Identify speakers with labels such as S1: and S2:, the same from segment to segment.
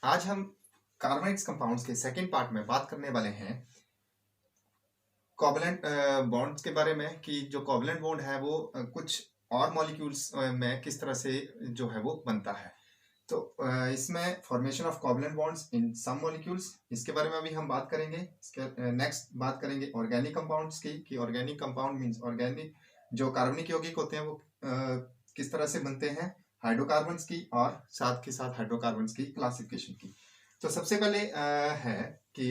S1: आज हम carbonates compounds के सेकंड पार्ट में बात करने वाले हैं कोवलेंट बॉन्ड्स के बारे में कि जो कोवलेंट बॉन्ड है वो कुछ और मॉलिक्यूल्स में किस तरह से जो है वो बनता है। तो इसमें formation of covalent bonds in some molecules, इसके बारे में अभी हम बात करेंगे। इसके नेक्स्ट बात करेंगे ऑर्गेनिक कंपाउंड्स की कि ऑर्गेनिक कंपाउंड मींस ऑर्गेनिक जो कार्बनिक यौगिक होते हैं वो किस तरह से बनते हैं, हाइड्रोकार्बन्स की और साथ के साथ हाइड्रोकार्बन्स की क्लासिफिकेशन की। तो सबसे पहले है कि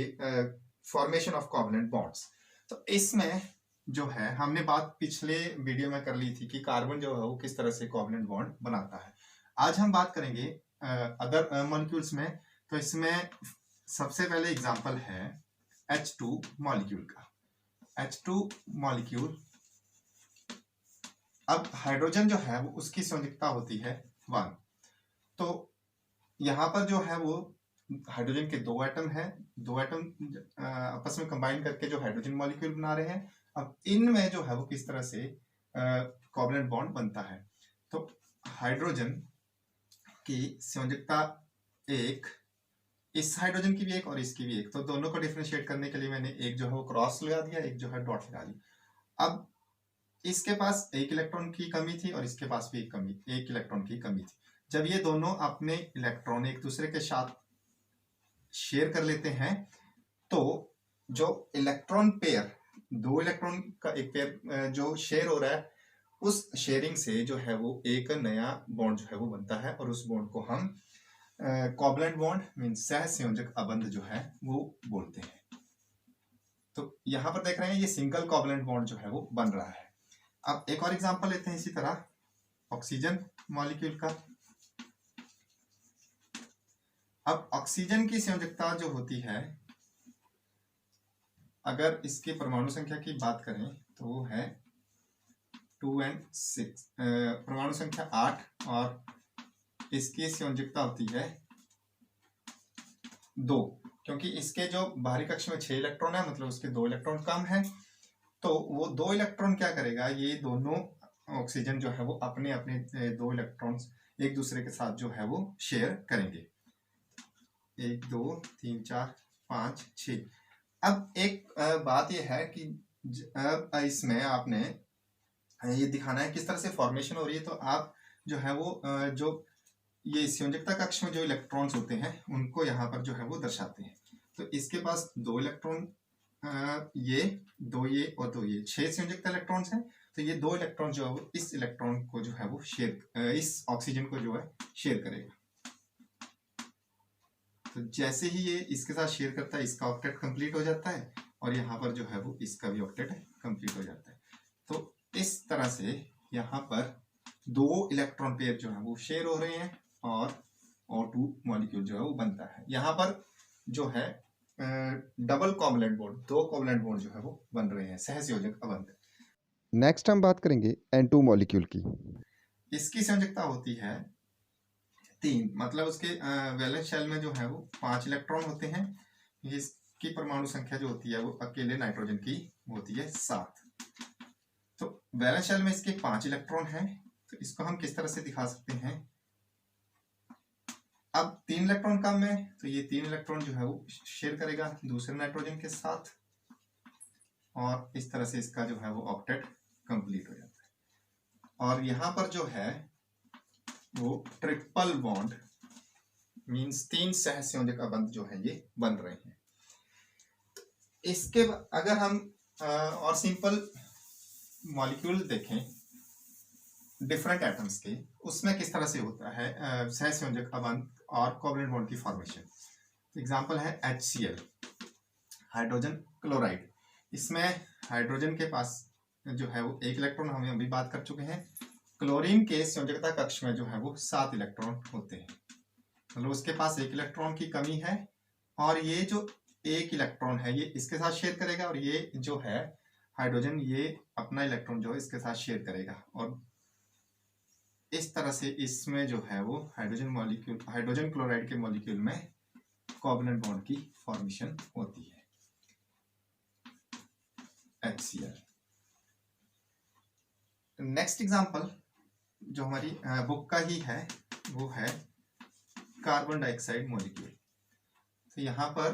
S1: फॉर्मेशन ऑफ कोवलेंट बॉन्ड्स। तो इसमें जो है हमने बात पिछले वीडियो में कर ली थी कि कार्बन जो है वो किस तरह से कोवलेंट बॉन्ड बनाता है। आज हम बात करेंगे अदर मॉलिक्यूल्स में। तो इसमें सबसे पहले एग्जांपल है H2 मॉलिक्यूल का। H2 मॉलिक्यूल, अब हाइड्रोजन जो है वो उसकी संयुक्ता होती है 1। तो यहाँ पर जो है वो हाइड्रोजन के दो एटम हैं, दो एटम आपस में कंबाइन करके जो हाइड्रोजन मॉलिक्यूल बना रहे हैं। अब इनमें जो है वो किस तरह से कोवलेंट बॉन्ड बनता है। तो हाइड्रोजन की संयुक्ता एक, इस हाइड्रोजन की भी एक और इसकी भी एक, तो दोनों को डिफरेंशिएट करने के लिए मैंने एक जो है वो क्रॉस लगा दिया, एक जो है डॉट लगा दी। अब इसके पास एक इलेक्ट्रॉन की कमी थी और इसके पास भी एक इलेक्ट्रॉन की कमी थी। जब ये दोनों अपने इलेक्ट्रॉन एक दूसरे के साथ शेयर कर लेते हैं तो जो इलेक्ट्रॉन पेयर, दो इलेक्ट्रॉन का एक पेयर जो शेयर हो रहा है, उस शेयरिंग से जो है वो एक नया बॉन्ड जो है वो बनता है और उस बॉन्ड को हम कोवलेंट बॉन्ड मींस सहसंयोजक अबंध जो है वो बोलते हैं। तो यहां पर देख रहे हैं ये सिंगल कोवलेंट बॉन्ड जो है वो बन रहा है। अब एक और एग्जांपल लेते हैं इसी तरह ऑक्सीजन मॉलिक्यूल का। अब ऑक्सीजन की संयोजकता जो होती है, अगर इसके परमाणु संख्या की बात करें तो वो है 2 and 6, परमाणु संख्या 8 और इसकी संयोजकता होती है 2, क्योंकि इसके जो बाहरी कक्ष में 6 इलेक्ट्रॉन है, मतलब उसके 2 इलेक्ट्रॉन कम है। तो वो 2 इलेक्ट्रॉन क्या करेगा, ये दोनों ऑक्सीजन जो है वो अपने अपने 2 इलेक्ट्रॉन्स एक दूसरे के साथ जो है वो शेयर करेंगे। 1 2 3 4 5 6। अब एक बात यह है कि इसमें आपने ये दिखाना है किस तरह से फॉर्मेशन हो रही है। तो आप जो है वो जो ये संयोजकता कक्ष में जो इलेक्ट्रॉन्स होते हैं उनको यहाँ पर जो है वो दर्शाते हैं। तो इसके पास 2 इलेक्ट्रॉन, ये 2 ये और 2 ये, 6 संयोजकता इलेक्ट्रॉन्स हैं। तो ये 2 इलेक्ट्रॉन जो है वो इस इलेक्ट्रॉन को जो है वो शेयर, इस ऑक्सीजन को जो है शेयर करेगा। तो जैसे ही ये इसके साथ शेयर करता है, इसका ऑक्टेट कंप्लीट हो जाता है और यहाँ पर जो है वो इसका भी ऑक्टेट कंप्लीट हो जाता है। तो इस तरह से यहाँ पर 2 इलेक्ट्रॉन पेयर जो है वो शेयर हो रहे हैं और O2 मॉलिक्यूल जो है वो बनता है। यहाँ पर जो है double covalent bond, 2 covalent bond जो है वो बन रहे हैं, सहसंयोजक अबंध।
S2: नेक्स्ट हम बात करेंगे N2 मॉलिक्यूल की।
S1: इसकी संयोजकता होती है 3, मतलब उसके वैलेंस शेल में जो है वो 5 इलेक्ट्रॉन होते हैं। इसकी परमाणु संख्या जो होती है वो अकेले नाइट्रोजन की होती है 7। तो वैलेंस शेल में इसके 5 इलेक्ट्रॉन हैं। तो इसको हम किस तरह से दिखा सकते हैं, अब 3 इलेक्ट्रॉन कम है तो ये 3 इलेक्ट्रॉन जो है वो शेयर करेगा दूसरे नाइट्रोजन के साथ और इस तरह से इसका जो है वो ऑक्टेट कंप्लीट हो जाता है। और यहाँ पर जो है वो ट्रिपल बॉन्ड मींस 3 सहसंयोजक अबंध जो है ये बन रहे हैं। इसके अगर हम और सिंपल मॉलिक्यूल देखें डिफरेंट एटम्स के, उसमें किस तरह से होता है सहसंयोजक अबंध और कोवलेंट बॉन्ड की फॉर्मेशन। एग्जांपल है HCl, हाइड्रोजन क्लोराइड। इसमें हाइड्रोजन के पास जो है वो 1 इलेक्ट्रॉन, हम अभी बात कर चुके हैं। क्लोरीन के संयोजकता कक्ष में जो है वो 7 इलेक्ट्रॉन होते हैं, मतलब उसके पास 1 इलेक्ट्रॉन की कमी है और ये जो 1 इलेक्ट्रॉन है ये इसके साथ शेयर करेगा और ये जो है हाइड्रोजन ये अपना इलेक्ट्रॉन जो है इसके साथ शेयर करेगा और इस तरह से इसमें जो है वो हाइड्रोजन मॉलिक्यूल, हाइड्रोजन क्लोराइड के मॉलिक्यूल में कोवलेंट बॉन्ड की फॉर्मेशन होती है HCl। नेक्स्ट एग्जांपल जो हमारी बुक का ही है वो है कार्बन डाइऑक्साइड मॉलिक्यूल। तो यहाँ पर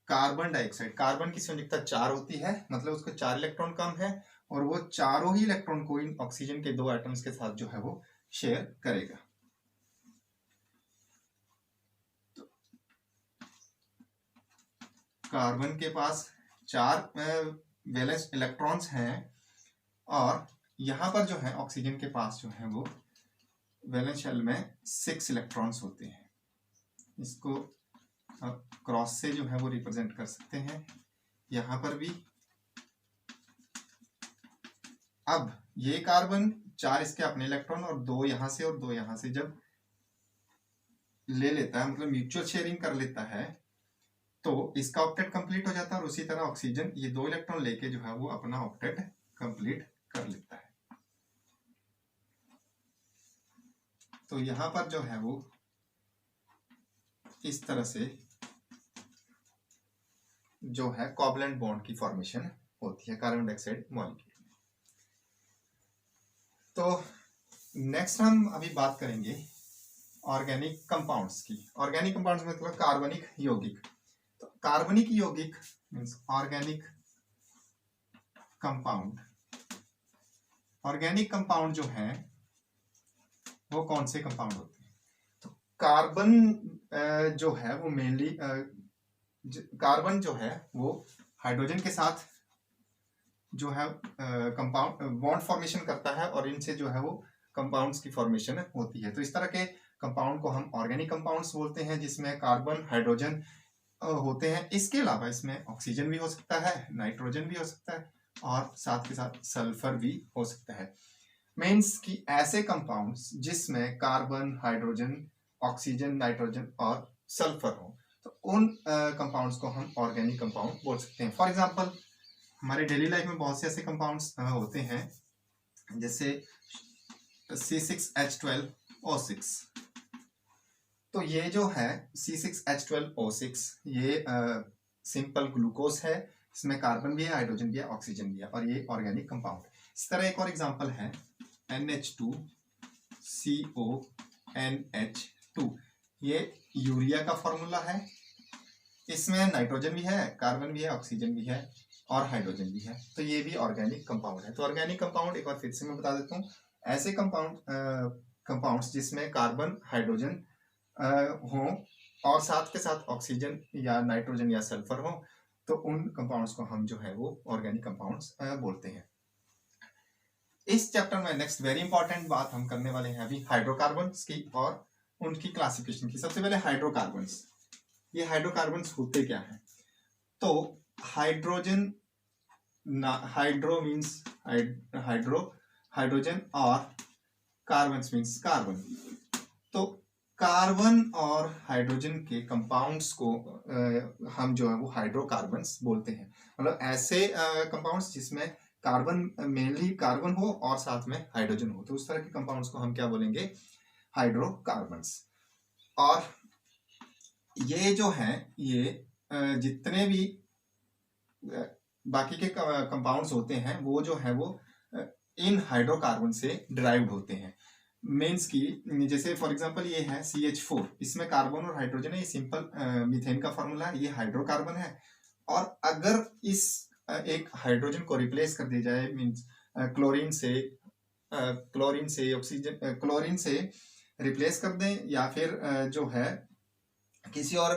S1: कार्बन डाइऑक्साइड, कार्बन की संयोजकता 4 होती है, मतलब उसको 4 इलेक्ट्रॉन कम है और वो चारों ही इलेक्ट्रॉन को इन ऑक्सीजन के 2 एटम्स के साथ जो है वो शेयर करेगा। तो कार्बन के पास 4 वैलेंस इलेक्ट्रॉन्स हैं और यहाँ पर जो है ऑक्सीजन के पास जो है वो वैलेंस शेल में 6 इलेक्ट्रॉन्स होते हैं। इसको क्रॉस से जो है वो रिप्रेजेंट कर सकते हैं यहाँ पर भी। अब ये कार्बन 4 इसके अपने इलेक्ट्रॉन और 2 यहाँ से और 2 यहाँ से जब ले लेता है, मतलब म्यूचुअल शेयरिंग कर लेता है, तो इसका ऑक्टेट कंप्लीट हो जाता है और उसी तरह ऑक्सीजन ये 2 इलेक्ट्रॉन लेके जो है वो अपना ऑक्टेट कंप्लीट कर लेता है। तो यहाँ पर जो है वो इस तरह से जो है कोवलेंट बॉन्ड की फॉर्मेशन होती है कार्बन डाइऑक्साइड मॉलिक्यूल में। तो नेक्स्ट हम अभी बात करेंगे ऑर्गेनिक कंपाउंड्स की। ऑर्गेनिक कंपाउंड्स मतलब कार्बनिक यौगिक। तो कार्बनिक यौगिक means organic compound. Organic compound जो है वो कौन से कंपाउंड होते हैं? तो कार्बन जो है वो मेनली कार्बन जो है वो हाइड्रोजन के साथ जो है कंपाउंड बॉन्ड फॉर्मेशन करता है और इनसे जो है वो कंपाउंड्स की फॉर्मेशन होती है। तो इस तरह के कंपाउंड को हम ऑर्गेनिक कंपाउंड्स बोलते हैं, जिसमें कार्बन हाइड्रोजन होते हैं। इसके अलावा इसमें ऑक्सीजन भी हो सकता है, नाइट्रोजन भी हो सकता है और साथ के साथ सल्फर भी हो सकता है। मीन्स कि ऐसे कंपाउंड्स जिसमें कार्बन, हाइड्रोजन, ऑक्सीजन, नाइट्रोजन और सल्फर हो, तो उन कंपाउंड्स को हम ऑर्गेनिक कंपाउंड बोल सकते हैं। फॉर एग्जांपल हमारे डेली लाइफ में बहुत से ऐसे कंपाउंड्स होते हैं जैसे C6H12O6। तो ये जो है C6H12O6 ये सिंपल ग्लूकोज है, इसमें कार्बन भी है, हाइड्रोजन भी है, ऑक्सीजन भी है और ये ऑर्गेनिक कंपाउंड। इस तरह एक और एग्जांपल है NH2CONH2। ये यूरिया का फॉर्मूला है, इसमें नाइट्रोजन भी है, कार्बन भी है, ऑक्सीजन भी है और हाइड्रोजन भी है। तो ये भी ऑर्गेनिक कंपाउंड है। तो ऑर्गेनिक कंपाउंड एक बार फिर से मैं बता देता हूँ, ऐसे कंपाउंड्स जिसमें कार्बन, हाइड्रोजन हो और साथ के साथ ऑक्सीजन या नाइट्रोजन या सल्फर हो, तो उन कंपाउंड्स को हम जो है वो ऑर्गेनिक कंपाउंड्स बोलते हैं। इस चैप्टर में नेक्स्ट वेरी इंपॉर्टेंट बात हम करने वाले हैं अभी हाइड्रोकार्बन्स की और उनकी क्लासिफिकेशन की। सबसे पहले हाइड्रोकार्बन्स। ये हाइड्रोकार्बन्स होते क्या हैं? तो हाइड्रोजन, हाइड्रो मीन्स हाइड्रोजन और कार्बन्स मीन्स कार्बन। तो कार्बन और हाइड्रोजन के कंपाउंड्स को हम जो है वो हाइड्रोकार्बन्स बोलते हैं। मतलब ऐसे कंपाउंड्स जिसमें कार्बन, मेनली कार्बन हो और साथ में हाइड्रोजन हो, तो उस तरह के कंपाउंड्स को हम क्या बोलेंगे? हाइड्रोकार्बन्स। और ये जो है ये जितने भी बाकी के कंपाउंड्स होते हैं वो जो है वो इन हाइड्रोकार्बन से डिराइव्ड होते हैं। मीन्स की जैसे फॉर एग्जांपल ये है CH4, इसमें कार्बन और हाइड्रोजन है, ये सिंपल मीथेन का फॉर्मूला है, ये हाइड्रोकार्बन है। और अगर इस एक हाइड्रोजन को रिप्लेस कर दिया जाए, मीन्स क्लोरीन से ऑक्सीजन, क्लोरीन से रिप्लेस कर दें या फिर जो है किसी और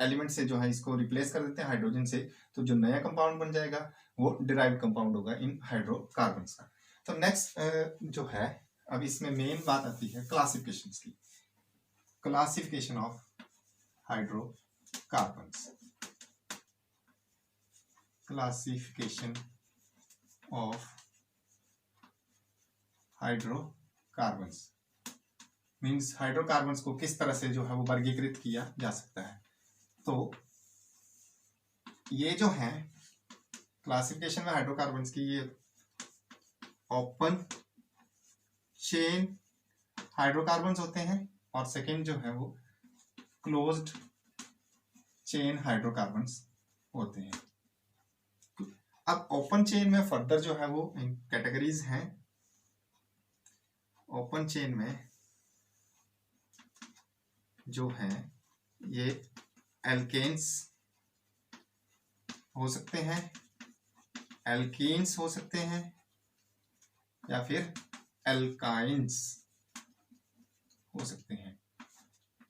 S1: एलिमेंट से जो है इसको रिप्लेस कर देते हैं हाइड्रोजन से, तो जो नया कंपाउंड बन जाएगा वो डिराइव्ड कंपाउंड होगा इन हाइड्रोकार्बन्स का। तो नेक्स्ट जो है अब इसमें मेन बात आती है क्लासिफिकेशन की। Classification of hydrocarbons. Classification of hydrocarbons means hydrocarbons को किस तरह से जो है वो वर्गीकृत किया जा सकता है। तो ये जो है क्लासिफिकेशन में हाइड्रोकार्बन्स की, ये ओपन चेन हाइड्रोकार्बन्स होते हैं और सेकंड जो है वो क्लोज्ड चेन हाइड्रोकार्बन्स होते हैं। अब ओपन चेन में फर्दर जो है वो कैटेगरीज हैं। ओपन चेन में जो है ये एल्केन्स हो सकते हैं, एल्कीन्स हो सकते हैं, या फिर एल्काइंस हो सकते हैं।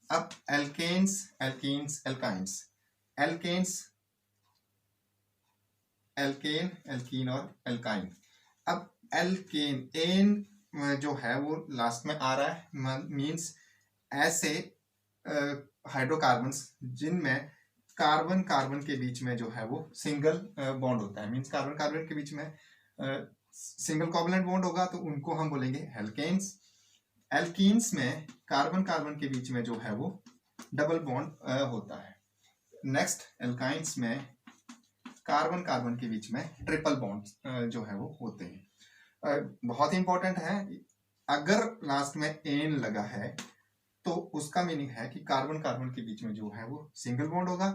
S1: अब alkanes, alkenes, alkynes, alkanes, alkane, alkene और एल्काइन। अब एल्केन, एन जो है वो लास्ट में आ रहा है, मीन्स ऐसे हाइड्रोकार्बन्स जिनमें कार्बन कार्बन के बीच में जो है वो सिंगल बॉन्ड होता है, मीन्स कार्बन कार्बन के बीच में सिंगल कोवलेंट बॉन्ड होगा, तो उनको हम बोलेंगे एल्केन्स। एल्कीन्स में कार्बन कार्बन के बीच में जो है वो डबल बॉन्ड होता है। नेक्स्ट एल्काइंस में कार्बन कार्बन के बीच में ट्रिपल बॉन्ड जो है वो होते हैं। बहुत ही इंपॉर्टेंट है, अगर लास्ट में एन लगा है तो उसका मीनिंग है कि कार्बन कार्बन के बीच में जो है वो सिंगल बॉन्ड होगा।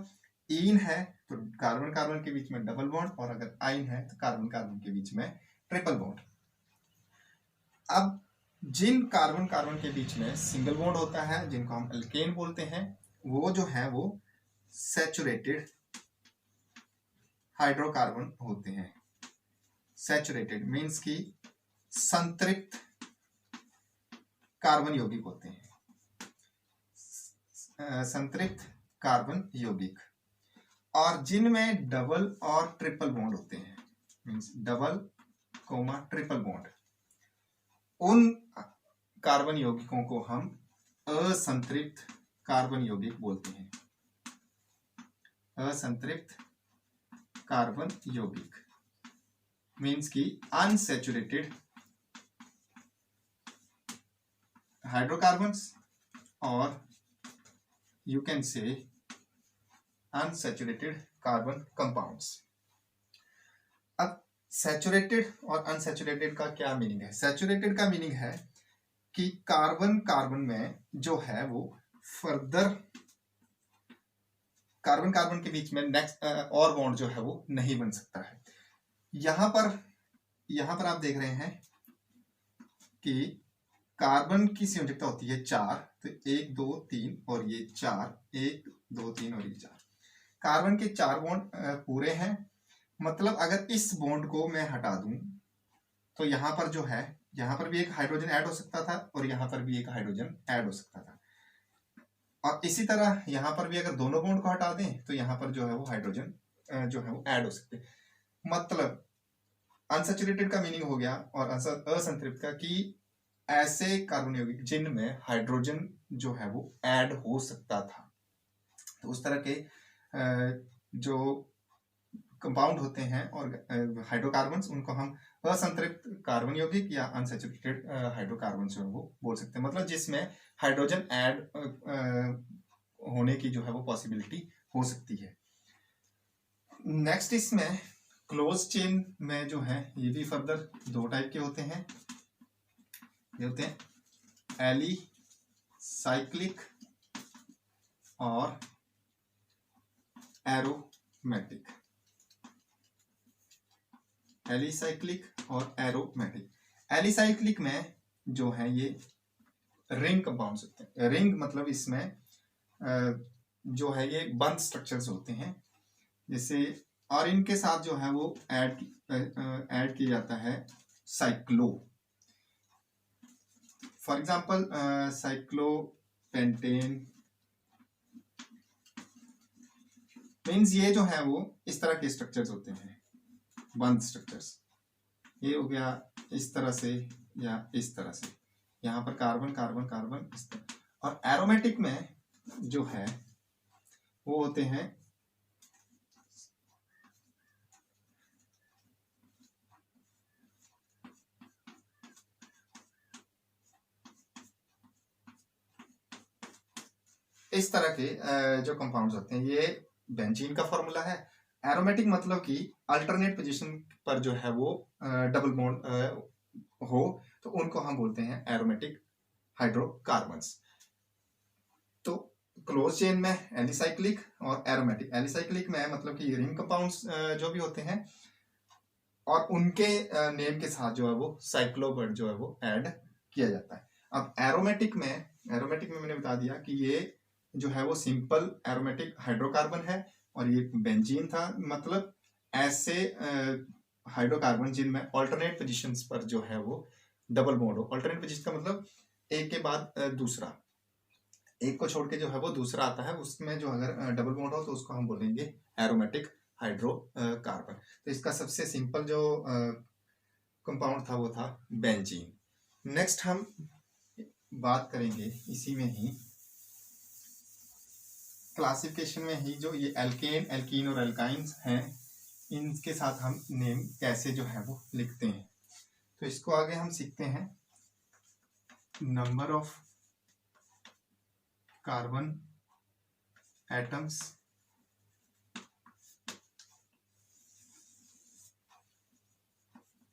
S1: इन है तो कार्बन कार्बन के बीच में डबल बॉन्ड, और अगर आइन है तो कार्बन कार्बन के बीच में ट्रिपल बॉन्ड। अब जिन कार्बन कार्बन के बीच में सिंगल बॉन्ड होता है, जिनको हम एल्केन बोलते हैं, वो जो है वो सैचुरेटेड हाइड्रोकार्बन होते हैं। सैचुरेटेड मीन्स की संतृप्त कार्बन यौगिक होते हैं, संतृप्त कार्बन यौगिक। और जिनमें डबल और ट्रिपल बॉन्ड होते हैं, means double comma triple bond, उन कार्बन यौगिकों को हम असंतृप्त कार्बन यौगिक बोलते हैं। असंतृप्त कार्बन यौगिक मीन्स की अनसैचुरेटेड हाइड्रोकार्बन्स, और you can say unsaturated carbon compounds. अब सैचुरेटेड और अनसैचुरेटेड का क्या मीनिंग है? सैचुरेटेड का मीनिंग है कि कार्बन कार्बन में जो है वो फर्दर कार्बन कार्बन के बीच में नेक्स्ट और बॉन्ड जो है वो नहीं बन सकता है। यहां पर आप देख रहे हैं कि कार्बन की संयोजकता होती है 4, तो 1 2 3 और ये 4, 1 2 3 और ये 4। कार्बन के 4 बॉन्ड पूरे हैं, मतलब अगर इस बॉन्ड को मैं हटा दूं तो यहां पर जो है, यहां पर भी एक हाइड्रोजन ऐड हो सकता था और यहां पर भी एक हाइड्रोजन ऐड हो सकता था, और इसी तरह यहां पर भी अगर दोनों बॉन्ड को हटा दें तो यहां पर जो है वो हाइड्रोजन जो है वो ऐड हो सकते। मतलब अनसैचुरेटेड का मीनिंग हो गया, और असंतृप्त का कि ऐसे कार्बन यौगिक जिनमें हाइड्रोजन जो है वो ऐड हो सकता था। तो उस तरह के जो कंपाउंड होते हैं और हाइड्रोकार्बन्स, उनको हम असंतृप्त कार्बन यौगिक या अनसैचुरेटेड हाइड्रोकार्बन्स जो है वो बोल सकते हैं, मतलब जिसमें हाइड्रोजन ऐड होने की जो है वो पॉसिबिलिटी हो सकती है। नेक्स्ट इसमें क्लोज चेन में जो है ये भी फर्दर 2 टाइप के होते हैं। ये होते हैं एलिसाइक्लिक और एरोमेटिक। एलिसाइक्लिक और एरोमेटिक। एलिसाइक्लिक में जो है ये रिंग कंपाउंड्स होते हैं। रिंग मतलब इसमें जो है ये बंद स्ट्रक्चर्स होते हैं, जैसे, और इनके साथ जो है वो ऐड किया जाता है cyclo. For example cyclopentane, means ये जो है वो इस तरह के स्ट्रक्चर्स होते हैं, बंद स्ट्रक्चर्स। ये हो गया इस तरह से या इस तरह से, यहाँ पर कार्बन कार्बन कार्बन इस तरह। और एरोमेटिक में जो है वो होते हैं इस तरह के जो कंपाउंड्स होते हैं। ये बेंजीन का फॉर्मूला है। एरोमेटिक मतलब कि अल्टरनेट पोजीशन पर जो है वो डबल बॉन्ड हो, तो उनको हम बोलते हैं एरोमेटिक हाइड्रोकार्बन्स। तो क्लोज चेन में एलिसाइक्लिक और एरोमेटिक। एलिसाइक्लिक में मतलब कि रिंग कंपाउंड्स जो भी होते हैं और उनके नेम के साथ जो है वो साइक्लोवर्ड जो है वो ऐड किया जाता है। अब एरोमेटिक में मैंने बता दिया कि ये जो है वो सिंपल एरोमेटिक हाइड्रोकार्बन है, और ये बेंजीन था। मतलब ऐसे हाइड्रोकार्बन जिनमें ऑल्टरनेट पोजीशंस पर जो है वो डबल बॉन्ड हो। ऑल्टरनेट पोजीशन का मतलब एक के बाद दूसरा, एक को छोड़ के जो है वो दूसरा आता है, उसमें जो अगर डबल बॉन्ड हो तो उसको हम बोलेंगे एरोमेटिक हाइड्रोकार्बन। तो इसका सबसे सिंपल जो कंपाउंड था वो था बेंजीन। नेक्स्ट हम बात करेंगे इसी में ही, क्लासिफिकेशन में ही, जो ये एल्केन, एल्कीन और एल्काइंस हैं, इनके साथ हम नेम कैसे जो है वो लिखते हैं। तो इसको आगे हम सीखते हैं। Number of carbon atoms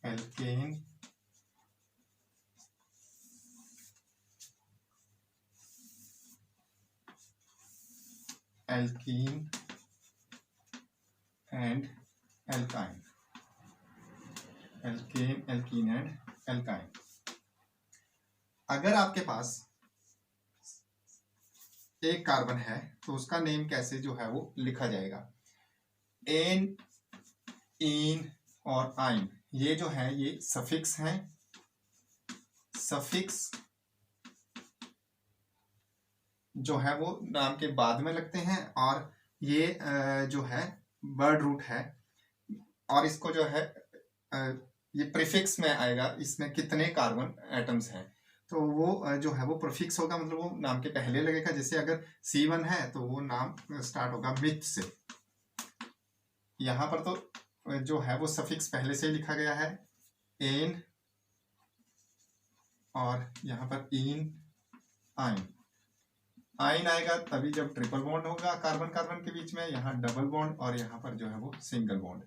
S1: alkane, alkene and alkyne, alkane, alkene and alkyne. अगर आपके पास एक कार्बन है तो उसका नेम कैसे जो है वो लिखा जाएगा। एन, इन और आइन, ये जो है ये सफिक्स हैं। सफिक्स जो है वो नाम के बाद में लगते हैं, और ये जो है वर्ड रूट है, और इसको जो है ये प्रीफिक्स में आएगा। इसमें कितने कार्बन एटम्स हैं तो वो जो है वो प्रीफिक्स होगा, मतलब वो नाम के पहले लगेगा। जैसे अगर C1 है तो वो नाम स्टार्ट होगा मिथ से। यहाँ पर तो जो है वो सफिक्स पहले से ही लिखा गया है, एन, और यहाँ पर इन, आइन। आइन आएगा तभी जब ट्रिपल बॉन्ड होगा कार्बन कार्बन के बीच में, यहाँ डबल बॉन्ड, और यहाँ पर जो है वो सिंगल बॉन्ड।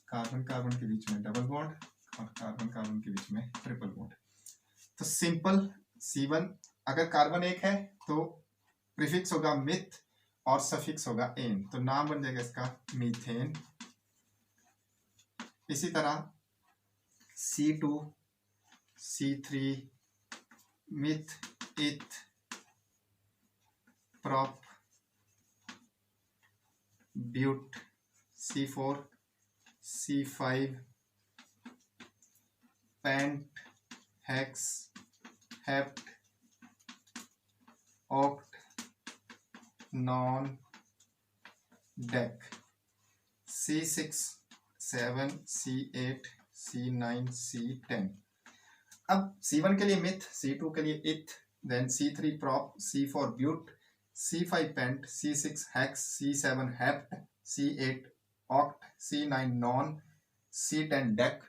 S1: कार्बन कार्बन के बीच में डबल बॉन्ड और कार्बन कार्बन के बीच में ट्रिपल बॉन्ड। तो सिंपल C1, अगर कार्बन एक है तो प्रीफिक्स होगा मिथ और सफिक्स होगा एन, तो नाम बन जाएगा इसका मीथेन। इसी तरह C2, C3, meth, eth, prop, but, C4, C5, pent, hex, hept, oct, non, dec, C6, 7, C8, C9, C10। अब C1 के लिए मिथ, C2 के लिए eth, then C3 prop, C4 but, C5 pent, C6 hex, C7 hept, C8 oct, C9 non, C10 dec,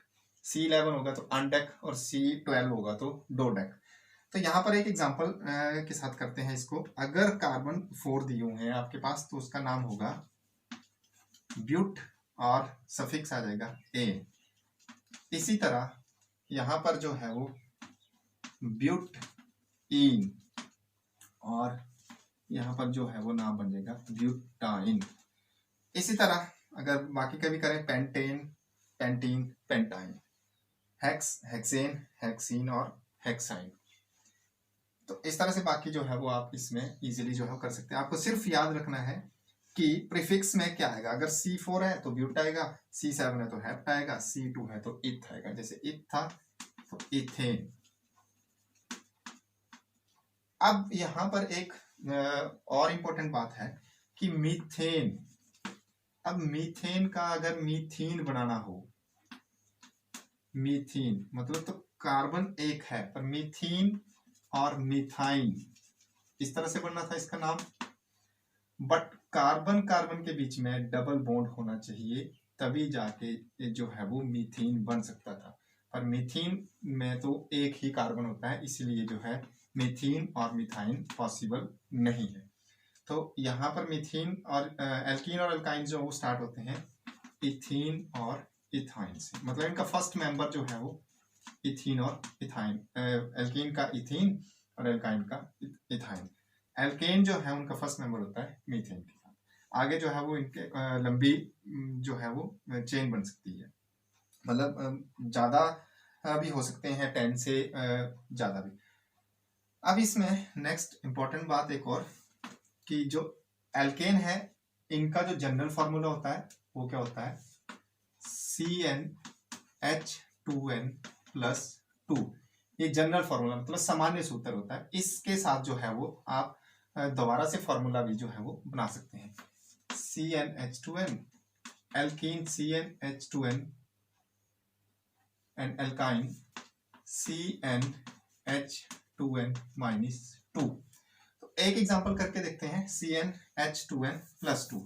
S1: C11 होगा तो अनडेक, और C12 होगा तो डोडेक। तो यहाँ पर एक एग्जांपल के साथ करते हैं इसको। अगर कार्बन 4 दिए हुए हैं आपके पास तो उसका नाम होगा ब्यूट, और सफिक्स आ जाएगा ए। इसी तरह यहाँ पर जो है वो ब्यूट, इन, और यहाँ पर जो है वो नाम बन जाएगा ब्यूटाइन। इसी तरह अगर बाकी का भी करें, pentane, pentene, pentyne, hex, hexane, hexene और हेक्साइन। तो इस तरह से बाकी जो है वो आप इसमें इजीली जो है कर सकते हैं। आपको सिर्फ याद रखना है कि प्रीफिक्स में क्या आएगा। अगर C4 है तो ब्यूट आएगा, C7 है तो हेप्ट आएगा, C2 है तो इथ आएगा। जैसे इथ था तो इथेन। अब यहाँ पर एक और इम्पोर्टेंट बात है कि मीथेन। अब मीथेन का अगर मीथीन बनाना हो, मीथीन मतलब तो कार्बन एक है, पर मीथीन और मिथाइन इस तरह से बनना था इसका नाम। बट कार्बन कार्बन के बीच में डबल बॉन्ड होना चाहिए, तभी जाके जो है वो मीथेन बन सकता था। पर मीथेन में तो एक ही कार्बन होता है, इसलिए जो है मीथेन और मिथाइन पॉसिबल नहीं है। तो यहाँ पर मीथेन और एल्कीन और एल्काइन जो वो स्टार्ट होते हैं इथीन और इथाइन से। मतलब इनका फर्स्ट मेंबर जो है वो इथीन और इथाइन, एल्कीन का इथीन और एल्काइन का इथाइन। एल्केन जो है उनका फर्स्ट मेंबर होता है मीथेन के साथ। आगे जो है वो इनके लंबी जो है वो चेन बन सकती है, मतलब ज्यादा भी हो सकते हैं, 10 से ज्यादा भी। अब इसमें नेक्स्ट इंपॉर्टेंट बात एक और, कि जो एल्केन है इनका जो जनरल फार्मूला होता है वो क्या होता है, CnH2n+2। ये जनरल फार्मूला मतलब सामान्य सूत्र होता है। इसके साथ जो है वो आप दोबारा से फार्मूला भी जो है वो बना सकते हैं। CnH2n, alkene CnH2n and alkyne CnH2n-2। तो एक एग्जांपल करके देखते हैं। CnH2n+2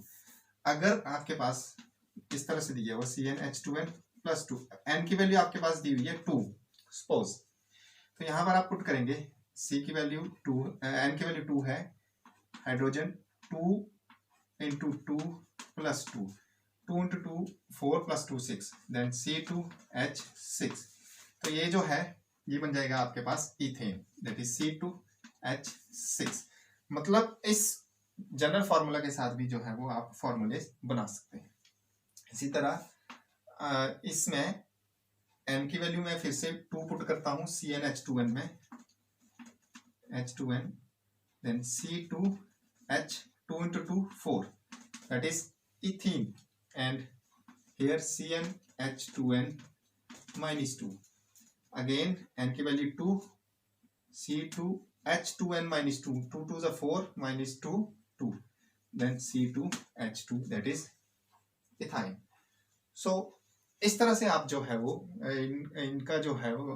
S1: अगर आपके पास इस तरह से दिया हुआ CnH2n+2, n की वैल्यू आपके पास दी हुई है 2 सपोज, तो यहां पर आप पुट करेंगे C की वैल्यू 2, n की वैल्यू 2 है, हाइड्रोजन 2 × 2 + 2, 2 × 2 4 + 2 6, देन C2H6। तो ये जो है ये बन जाएगा आपके पास इथेन, दैट इज C2H6। मतलब इस जनरल फार्मूला के साथ भी जो है वो आप फॉर्मूले बना सकते हैं। इसी तरह इसमें n की वैल्यू मैं फिर से 2 पुट करता हूं CnH2n में, H2n, then C2H2 × 2 4, that is ethene, and here CnH2n-2, again n की value 2, C2H2n-2, 2 2 is 4, -2 2, then C2H2, that is ethyne। सो इस तरह से आप जो है वो इनका जो है वो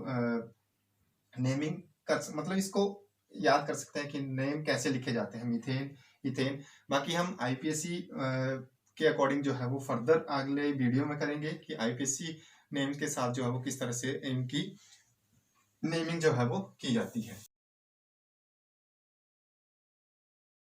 S1: नेमिंग कर मतलब इसको याद कर सकते हैं कि नेम कैसे लिखे जाते हैं, मीथेन, इथेन। बाकी हम आईपीएससी के अकॉर्डिंग जो है वो फर्दर अगले वीडियो में करेंगे कि आईपीएससी नेम के साथ जो है वो किस तरह से इनकी नेमिंग जो है वो की जाती है।